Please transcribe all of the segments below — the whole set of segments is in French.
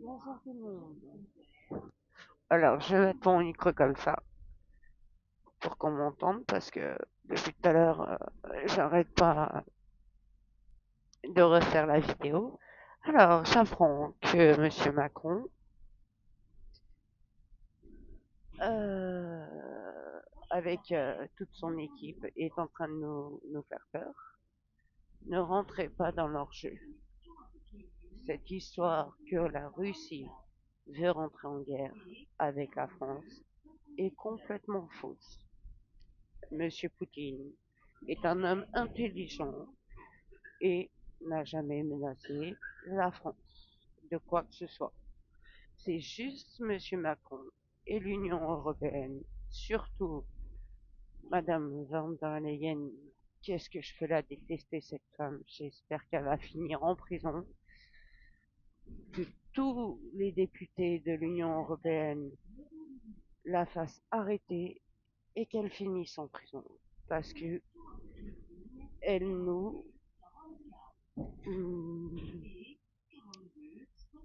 Bonjour tout le monde. Alors, je vais mettre mon micro comme ça pour qu'on m'entende parce que depuis tout à l'heure, j'arrête pas de refaire la vidéo. Alors, j'apprends que Monsieur Macron, avec toute son équipe, est en train de nous faire peur. Ne rentrez pas dans leur jeu. Cette histoire que la Russie veut rentrer en guerre avec la France est complètement fausse. Monsieur Poutine est un homme intelligent et n'a jamais menacé la France de quoi que ce soit. C'est juste Monsieur Macron et l'Union européenne, surtout Madame van der Leyen. Qu'est-ce que je fais là détester cette femme? J'espère qu'elle va finir en prison. Que tous les députés de l'Union européenne la fassent arrêter et qu'elle finisse en prison. Parce que elle nous,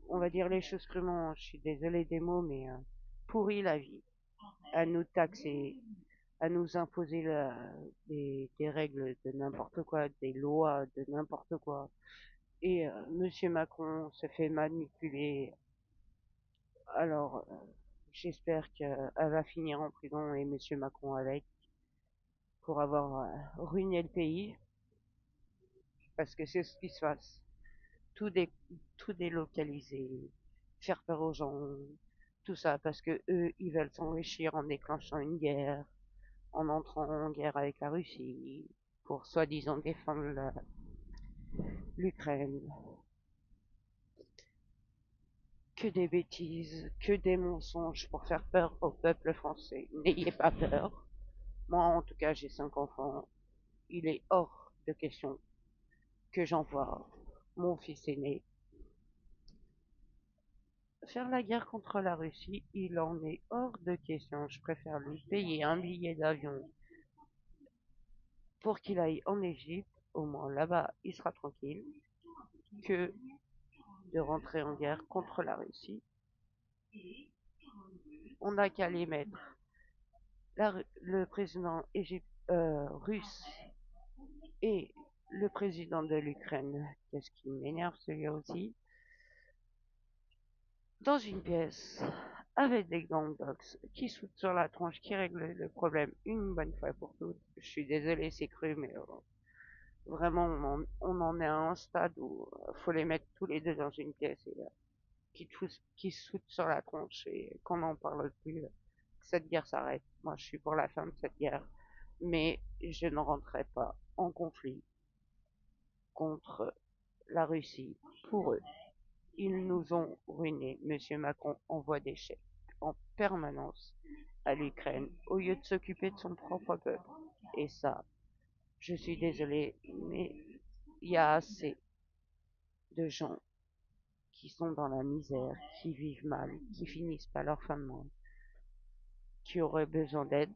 on va dire les choses crûment, je suis désolée des mots, mais pourrit la vie. À nous taxer, à nous imposer des règles de n'importe quoi, des lois de n'importe quoi. Et Monsieur Macron se fait manipuler. Alors, j'espère qu'elle va finir en prison et Monsieur Macron avec pour avoir ruiné le pays, parce que c'est ce qui se passe. Tout, dé, tout délocaliser, faire peur aux gens, tout ça, parce que eux, ils veulent s'enrichir en déclenchant une guerre, en entrant en guerre avec la Russie, pour soi-disant défendre l'Ukraine. Que des bêtises, que des mensonges pour faire peur au peuple français. N'ayez pas peur. Moi, en tout cas, j'ai 5 enfants. Il est hors de question que j'envoie mon fils aîné faire la guerre contre la Russie. Il en est hors de question. Je préfère lui payer un billet d'avion pour qu'il aille en Égypte. Au moins là-bas, il sera tranquille, que de rentrer en guerre contre la Russie. On n'a qu'à les mettre. Le président russe et le président de l'Ukraine, qu'est-ce qui m'énerve celui-là aussi, dans une pièce avec des gants box qui sautent sur la tronche, qui règlent le problème une bonne fois pour toutes. Je suis désolé, c'est cru, mais vraiment, on en est à un stade où faut les mettre tous les deux dans une pièce et qui sautent sur la tronche et qu'on n'en parle plus. Que cette guerre s'arrête. Moi, je suis pour la fin de cette guerre, mais je ne rentrerai pas en conflit contre la Russie pour eux. Ils nous ont ruinés. Monsieur Macron envoie des chèques en permanence à l'Ukraine au lieu de s'occuper de son propre peuple. Et ça, je suis désolée, mais il y a assez de gens qui sont dans la misère, qui vivent mal, qui finissent pas leur fin de mois, qui auraient besoin d'aide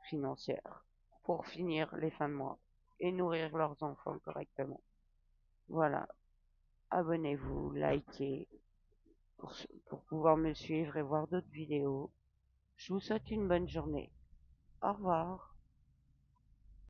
financière pour finir les fins de mois et nourrir leurs enfants correctement. Voilà, abonnez-vous, likez pour pouvoir me suivre et voir d'autres vidéos. Je vous souhaite une bonne journée. Au revoir.